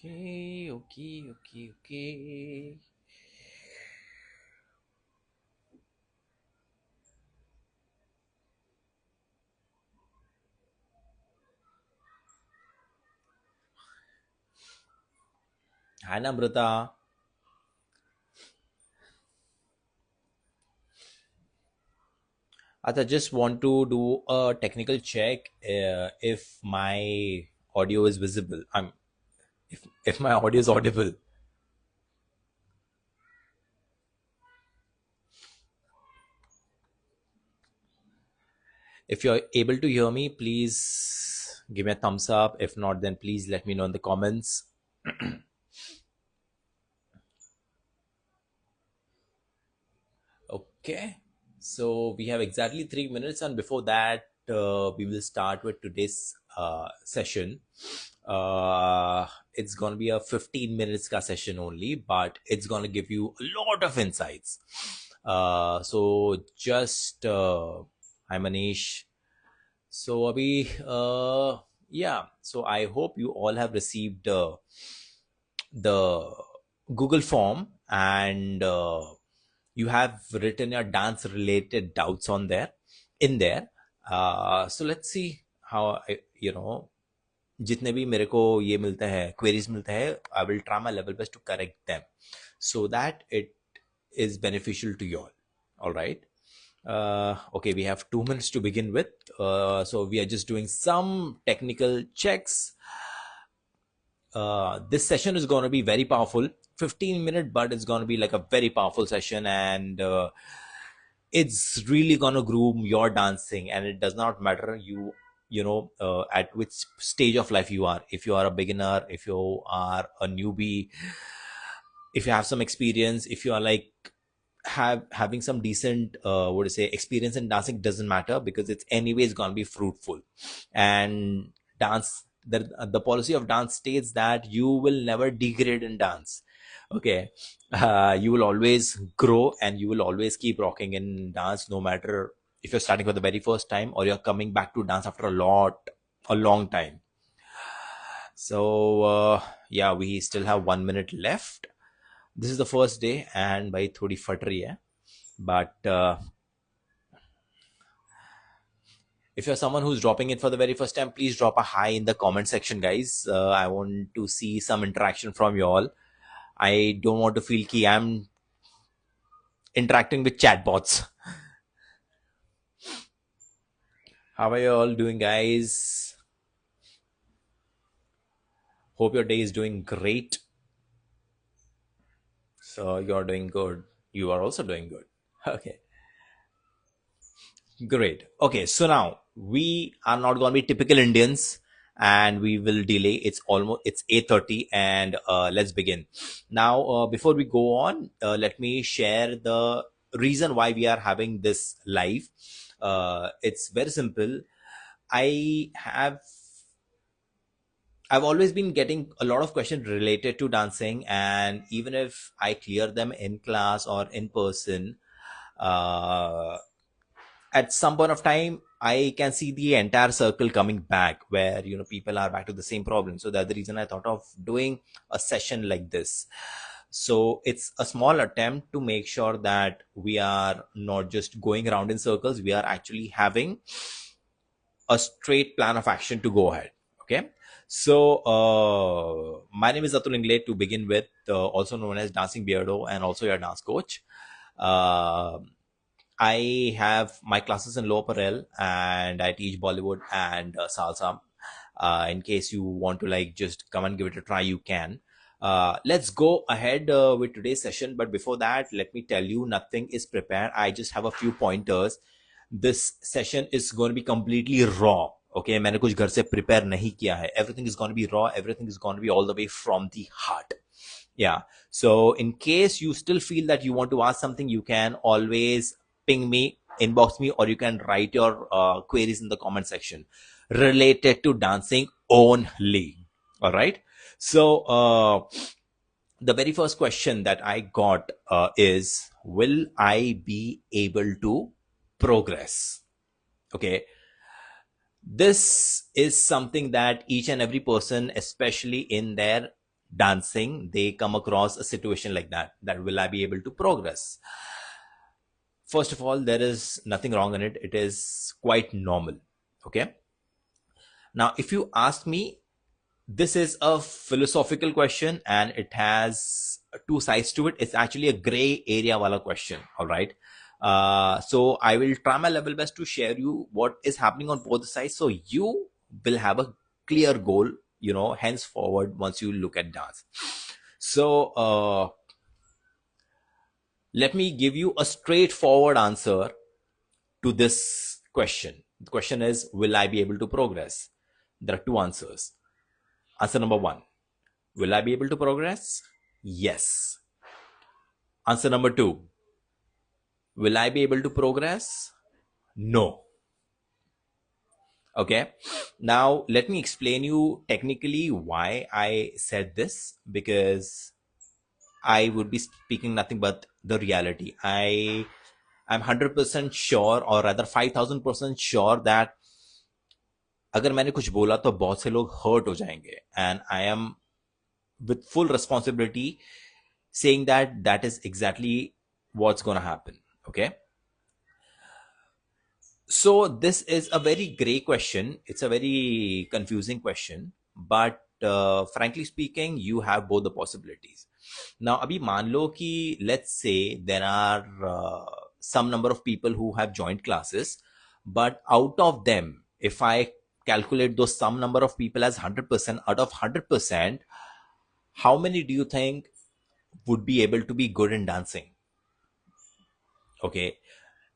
Okay. Hi, Namrata. I just want to do a technical check if my audio is visible. If my audio is audible. If you're able to hear me, please give me a thumbs up. If not, then please let me know in the comments. Okay. So we have exactly 3 minutes, and before that, we will start with today's session. It's gonna be a 15 minutes ka session only, but it's gonna give you a lot of insights. So just hi Manish. So Abhi, yeah. So I hope you all have received the Google form, and you have written your dance related doubts on there in there. So let's see how जितने भी मेरे को ये मिलते हैं queries मिलते हैं, I will try my level best to correct them so that it is beneficial to you all right. Okay, we have 2 minutes to begin with. So we are just doing some technical checks. This session is going to be very powerful, 15-minute, but it's going to be like a very powerful session, and it's really going to groom your dancing. And it does not matter at which stage of life you are. If you are a beginner, if you are a newbie, if you have some experience, if you are like having some decent what to say experience in dancing, doesn't matter, because it's anyways gonna be fruitful. And dance, the policy of dance states that you will never degrade in dance. Okay. You will always grow, and you will always keep rocking in dance, no matter if you're starting for the very first time or you're coming back to dance after a long time. So yeah, we still have 1 minute left. This is the first day, and by thodi fat rahi hai. But if you're someone who's dropping it for the very first time, please drop a hi in the comment section, guys. I want to see some interaction from you all. I don't want to feel ki I'm interacting with chatbots. How are you all doing, guys? Hope your day is doing great. So you're doing good. You are also doing good. Okay. Great. Okay, so now we are not going to be typical Indians, and we will delay. It's 8:30, and let's begin. Now, before we go on, let me share the reason why we are having this live. It's very simple. I have I've always been getting a lot of questions related to dancing, and even if I clear them in class or in person, uh, at some point of time I can see the entire circle coming back, where people are back to the same problem. So that's the reason I thought of doing a session like this. So it's a small attempt to make sure that we are not just going around in circles, we are actually having a straight plan of action to go ahead. Okay. So my name is Atul Ingle, to begin with, also known as Dancing Beardo, and also your dance coach. uh, I have my classes in Low Parel, and I teach Bollywood and salsa. In case you want to like just come and give it a try, you can. Let's go ahead with today's session. But before that, let me tell you, nothing is prepared. I just have a few pointers. This session is going to be completely raw. Okay, मैंने कुछ घर से prepare नहीं किया है. Everything is going to be raw. Everything is going to be all the way from the heart. Yeah. So in case you still feel that you want to ask something, you can always ping me, inbox me, or you can write your queries in the comment section related to dancing only. All right. So the very first question that I got is, will I be able to progress? Okay. This is something that each and every person, especially in their dancing, they come across a situation like that will I be able to progress? First of all, there is nothing wrong in it. It is quite normal. Okay. Now, if you ask me, this is a philosophical question and it has two sides to it. It's actually a gray area wala question. All right. So I will try my level best to share you what is happening on both sides. So you will have a clear goal, henceforward once you look at dance. So let me give you a straightforward answer to this question. The question is, will I be able to progress? There are two answers. Answer number one, will I be able to progress? Yes. Answer number two, will I be able to progress? No. Okay. Now, let me explain you technically why I said this, because I would be speaking nothing but the reality. I'm 100% sure, or rather 5000% sure that अगर मैंने कुछ बोला तो बहुत से लोग hurt हो जाएंगे, and I am with full responsibility saying that is exactly what's going to happen. Okay. So this is a very gray question. It's a very confusing question, but frankly speaking, you have both the possibilities. Now, abhi maan lo ki, let's say there are some number of people who have joined classes, but out of them, if I calculate those some number of people as 100%, out of 100%, how many do you think would be able to be good in dancing? Okay,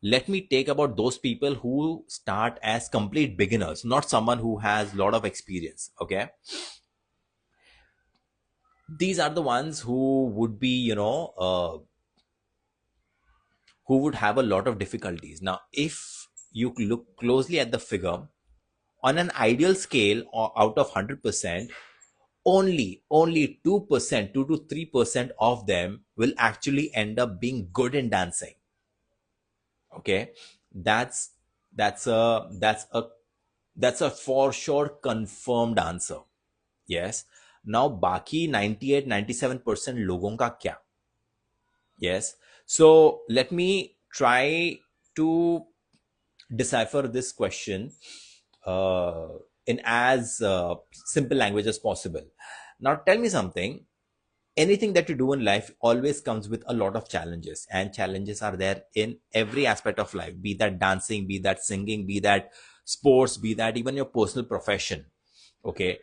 let me take about those people who start as complete beginners, not someone who has a lot of experience. Okay, these are the ones who would be, who would have a lot of difficulties. Now, if you look closely at the figure, on an ideal scale, or out of 100%, only 2%, 2 to 3% of them will actually end up being good in dancing. Okay, that's that's a for sure confirmed answer. Yes. Now baki 98 97% लोगों का क्या? Yes. So let me try to decipher this question in as simple language as possible. Now tell me something. Anything that you do in life always comes with a lot of challenges, and challenges are there in every aspect of life, be that dancing, be that singing, be that sports, be that even your personal profession. Okay,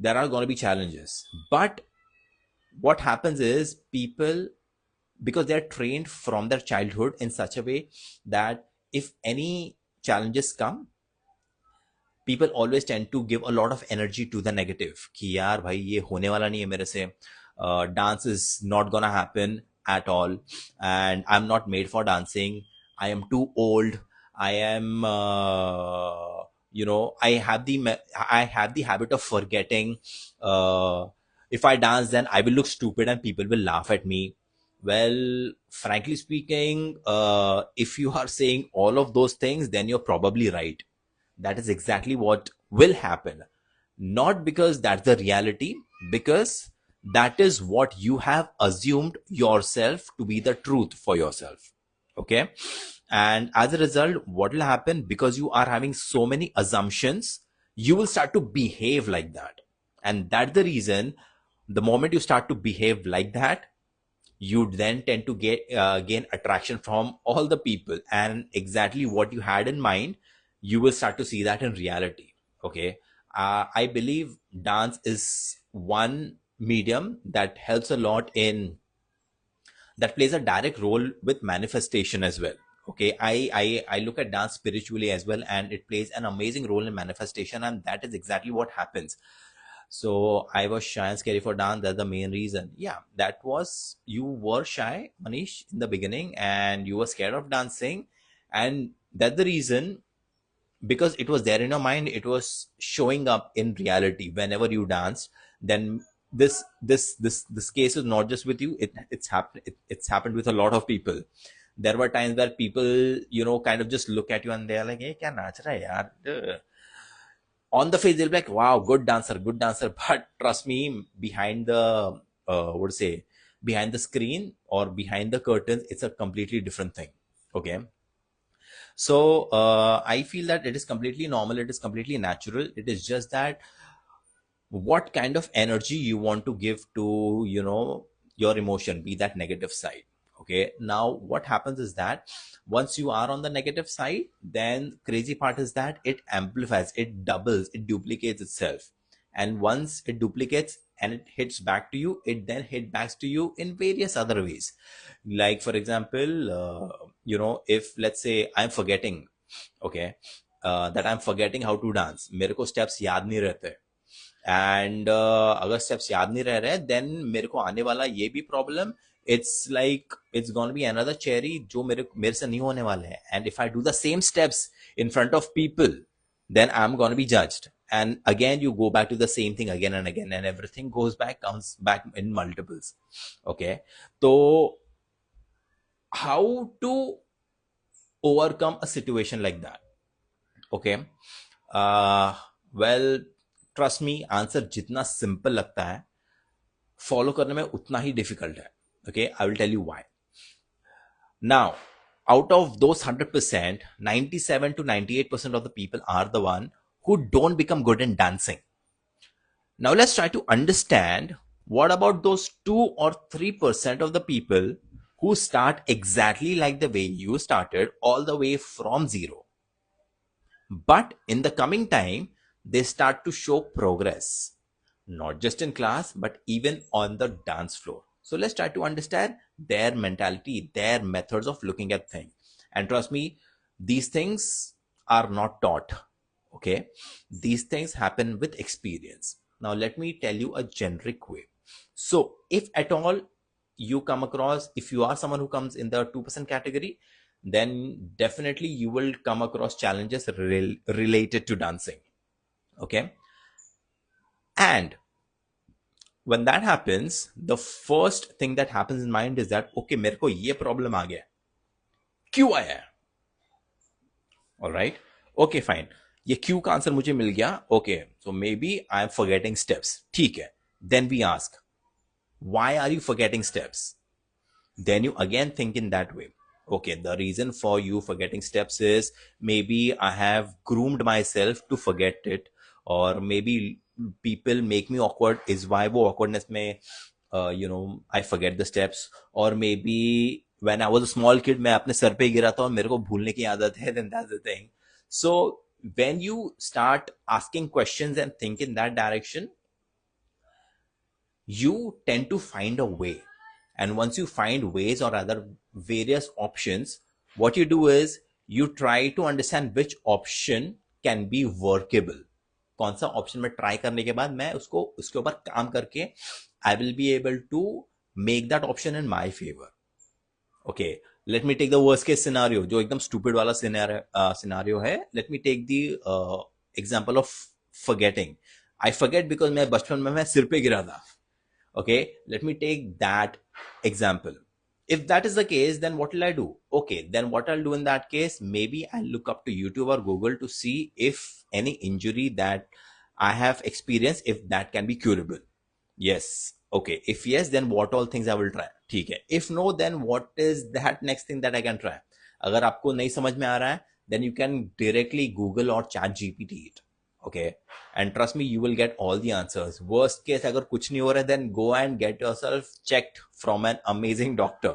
there are going to be challenges, but what happens is people, because they're trained from their childhood in such a way that if any challenges come, people always tend to give a lot of energy to the negative कि यार भाई ये होने वाला नहीं है मेरे से, dance is not gonna happen at all, and I'm not made for dancing, I am too old, I am I have the habit of forgetting, if I dance then I will look stupid and people will laugh at me. Well, frankly speaking, if you are saying all of those things, then you're probably right. That is exactly what will happen. Not because that's the reality, because that is what you have assumed yourself to be the truth for yourself. Okay. And as a result, what will happen, because you are having so many assumptions, you will start to behave like that. And that's the reason, the moment you start to behave like that, you then tend to gain attraction from all the people, and exactly what you had in mind, you will start to see that in reality. Okay. I believe dance is one medium that helps a lot in, that plays a direct role with manifestation as well. Okay, I look at dance spiritually as well, and it plays an amazing role in manifestation, and that is exactly what happens. So I was shy and scary for dance. That's the main reason. Yeah, that was, you were shy, Manish, in the beginning, and you were scared of dancing, and that's the reason, because it was there in your mind, it was showing up in reality whenever you danced. Then this case is not just with you, it's happened with a lot of people. There were times where people, kind of just look at you and they're like, hey, kya naach raha hai yaar? On the face they'll be like, wow, good dancer. But trust me, behind the what to say, behind the screen or behind the curtains, it's a completely different thing. Okay. So I feel that it is completely normal, it is completely natural. It is just that what kind of energy you want to give to, your emotion, be that negative side. Okay, now what happens is that once you are on the negative side, then crazy part is that it amplifies, it doubles, it duplicates itself. And once it duplicates and it hits back to you, it then hit back to you in various other ways. Like for example, if let's say I'm forgetting, okay, that I'm forgetting how to dance, मेरे को steps याद नहीं रहते, and अगर steps याद नहीं रह रहे, देन मेरे को आने वाला ये भी problem, it's like it's gonna be another cherry जो मेरे मेरे से नहीं होने वाले हैं. And if I do the same steps in front of people, then I'm going to be judged. And again, you go back to the same thing again and again, and everything comes back in multiples. Okay. So, how to overcome a situation like that? Okay. Well, trust me, answer जितना simple लगता है, follow करने में उतना ही difficult है. Okay, I will tell you why. Now, out of those 100%, 97 to 98% of the people are the one who don't become good in dancing. Now let's try to understand what about those 2 or 3% of the people who start exactly like the way you started, all the way from zero. But in the coming time, they start to show progress, not just in class, but even on the dance floor. So let's try to understand their mentality, their methods of looking at things. And trust me, these things are not taught. Okay. These things happen with experience. Now, let me tell you a generic way. So if at all you come across, if you are someone who comes in the 2% category, then definitely you will come across challenges related to dancing. Okay. And when that happens, the first thing that happens in mind is that, okay, मेरे को ये problem आ गया, क्यों आया है? All right. Okay, fine. ये क्यों का आंसर मुझे मिल गया. Okay, so maybe I am forgetting steps. ठीक है. Then we ask, why are you forgetting steps? Then you again think in that way. Okay, the reason for you forgetting steps is maybe I have groomed myself to forget it, or maybe people make me awkward, is why वो awkwardness में I forget the steps. Or maybe when I was a small kid, मैं अपने sir पे गिरा था और मेरे को भूलने की आदत है, then that's the thing. So when you start asking questions and think in that direction, you tend to find a way. And once you find ways or other various options, what you do is you try to understand which option can be workable. कौन सा option में try करने के बाद मैं उसको उसके ऊपर काम करके I will be able to make that option in my favour. Okay, let me take the worst case scenario, जो एकदम स्टूपिड वाला सिनेरियो है. Let me take the example of forgetting. I forget because मैं बचपन में मैं सिर पे गिरा था. Okay, let me take that example. If that is the case, then what will I do? Okay, then what I'll do in that case, maybe I'll look up to YouTube or Google to see if any injury that I have experienced, if that can be curable. Yes. Okay. If yes, then what all things I will try. ठीक है. If no, then what is that next thing that I can try? अगर आपको नहीं समझ में आ रहा है, then you can directly Google or chat GPT it. Okay, and trust me, you will get all the answers. Worst case, अगर कुछ नहीं हो रहा है, then go and get yourself checked from an amazing doctor.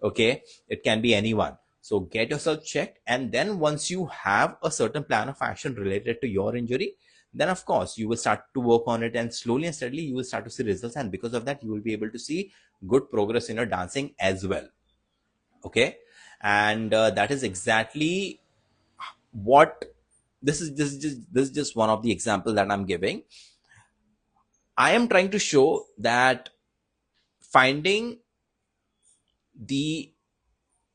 Okay, it can be anyone. So get yourself checked, and then once you have a certain plan of action related to your injury, then of course you will start to work on it, and slowly and steadily you will start to see results, and because of that you will be able to see good progress in your dancing as well. Okay, and that is exactly what this is just one of the examples that I'm giving. I am trying to show that finding the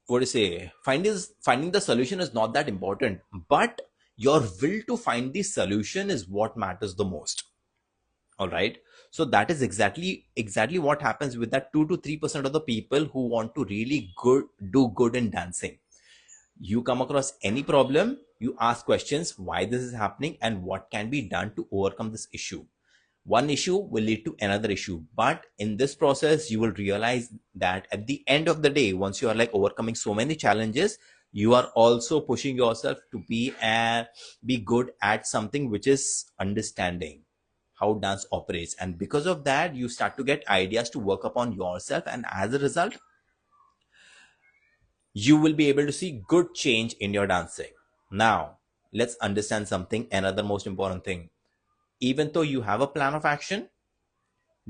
finding the solution is not that important, but your will to find the solution is what matters the most. All right, so that is exactly what happens with that 2 to 3% of the people who want to really do good in dancing. You come across any problem, You ask questions why this is happening and what can be done to overcome this issue. One issue will lead to another issue, but in this process you will realize that at the end of the day, once you are like overcoming so many challenges, you are also pushing yourself to be good at something, which is understanding how dance operates. And because of that, you start to get ideas to work upon yourself, and as a result, you will be able to see good change in your dancing. Now let's understand something, another most important thing. Even though you have a plan of action,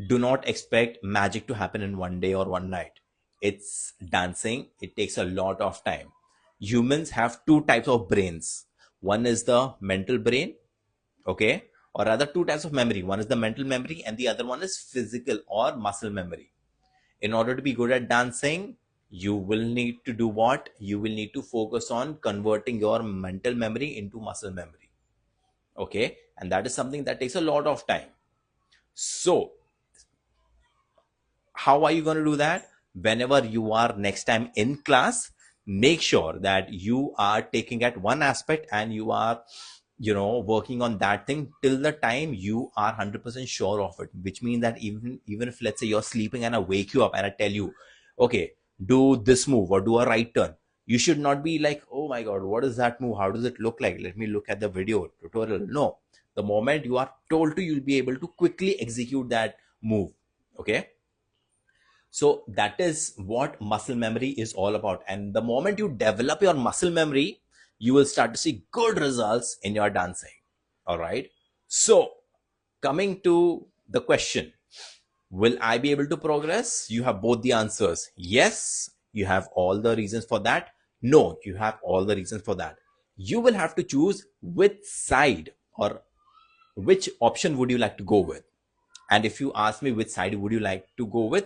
do not expect magic to happen in one day or one night. It's dancing, it takes a lot of time. Humans have two types of brains. One is the mental brain, okay, or rather two types of memory. One is the mental memory and the other one is physical or muscle memory. In order to be good at dancing, you will need to do what? You will need to focus on converting your mental memory into muscle memory, okay, and that is something that takes a lot of time. So how are you going to do that? Whenever you are next time in class, make sure that you are taking at one aspect and you are, working on that thing till the time you are 100% sure of it. Which means that even if, let's say, you're sleeping and I wake you up and I tell you, okay, do this move or do a right turn, you should not be like, oh my god, what is that move, how does it look like, let me look at the video tutorial. No, the moment you are told to, you'll be able to quickly execute that move, okay. So that is what muscle memory is all about. And the moment you develop your muscle memory, you will start to see good results in your dancing. All right. So coming to the question, will I be able to progress? You have both the answers. Yes, you have all the reasons for that. No, you have all the reasons for that. You will have to choose which side or which option would you like to go with. And if you ask me which side would you like to go with,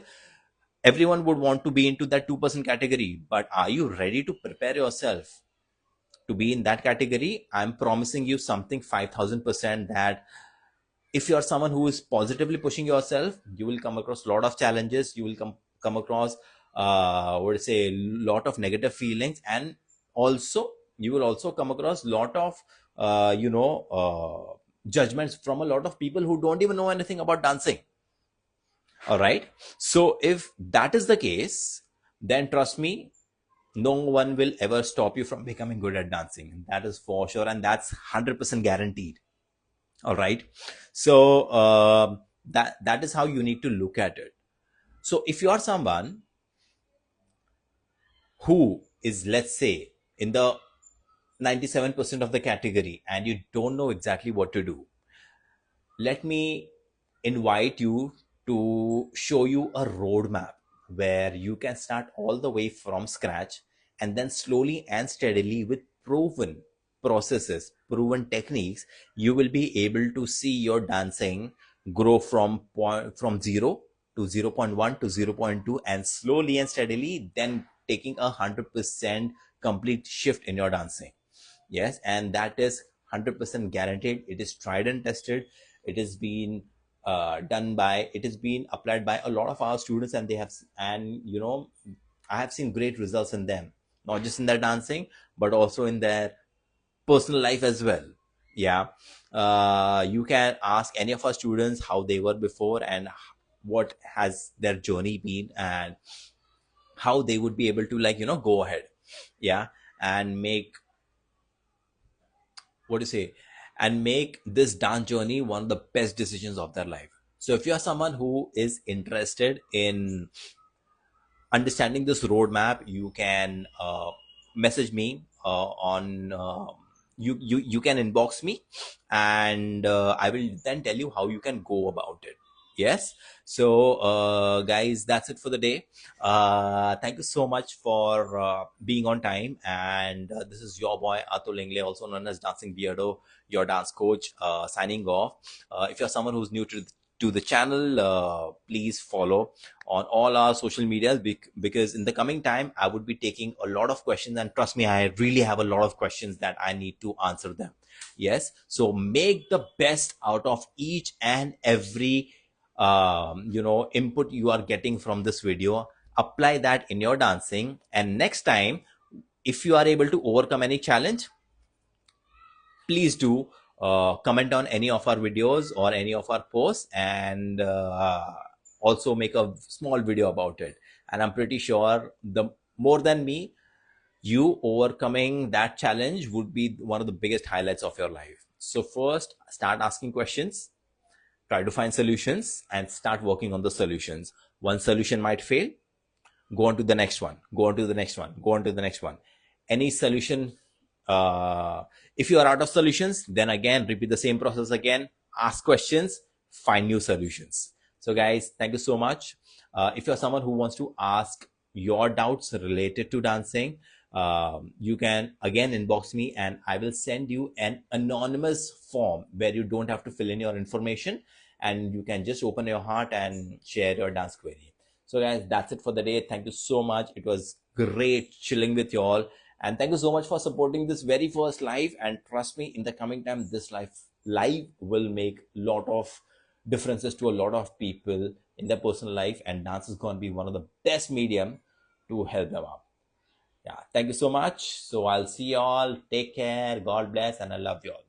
everyone would want to be into that 2% category, but are you ready to prepare yourself to be in that category? I'm promising you something 5000% that if you're someone who is positively pushing yourself, you will come across a lot of challenges, you will come across what to say, a lot of negative feelings, and also you will also come across a lot of judgments from a lot of people who don't even know anything about dancing. All right. So if that is the case, then trust me, no one will ever stop you from becoming good at dancing. That is for sure. And that's 100% guaranteed. All right. So that is how you need to look at it. So if you are someone who is, let's say, in the 97% of the category and you don't know exactly what to do, let me invite you to show you a roadmap where you can start all the way from scratch, and then slowly and steadily with proven processes, proven techniques, you will be able to see your dancing grow from 0 to 0.1 to 0.2, and slowly and steadily then taking 100% complete shift in your dancing. Yes, and that is 100% guaranteed. It is tried and tested. It has been it has been applied by a lot of our students, and they have, and I have seen great results in them, not just in their dancing but also in their personal life as well. Yeah. You can ask any of our students how they were before and what has their journey been, and how they would be able to, like, go ahead, yeah, and make, what do you say, and make this dance journey one of the best decisions of their life. So if you are someone who is interested in understanding this roadmap, you can message me on you can inbox me, and I will then tell you how you can go about it. Yes. So guys, that's it for the day. Thank you so much for being on time, and this is your boy Atul Ingle, also known as Dancing Beardo, your dance coach, signing off. If you're someone who's new to the channel, please follow on all our social medias, because in the coming time I would be taking a lot of questions, and trust me, I really have a lot of questions that I need to answer them. Yes, so make the best out of each and every input you are getting from this video. Apply that in your dancing, and next time, if you are able to overcome any challenge, please do comment on any of our videos or any of our posts, and also make a small video about it. And I'm pretty sure the more than me, you overcoming that challenge would be one of the biggest highlights of your life. So first, start asking questions, try to find solutions, and start working on the solutions. One solution might fail, go on to the next one, go on to the next one, go on to the next one. Any solution, if you are out of solutions, then again repeat the same process again, ask questions, find new solutions. So guys, thank you so much. If you're someone who wants to ask your doubts related to dancing, you can again inbox me, and I will send you an anonymous form where you don't have to fill in your information, and you can just open your heart and share your dance query. So guys, that's it for the day. Thank you so much. It was great chilling with you all. And thank you so much for supporting this very first live. And trust me, in the coming time, this live will make a lot of differences to a lot of people in their personal life. And dance is going to be one of the best medium to help them out. Yeah, thank you so much. So I'll see you all. Take care. God bless. And I love you all.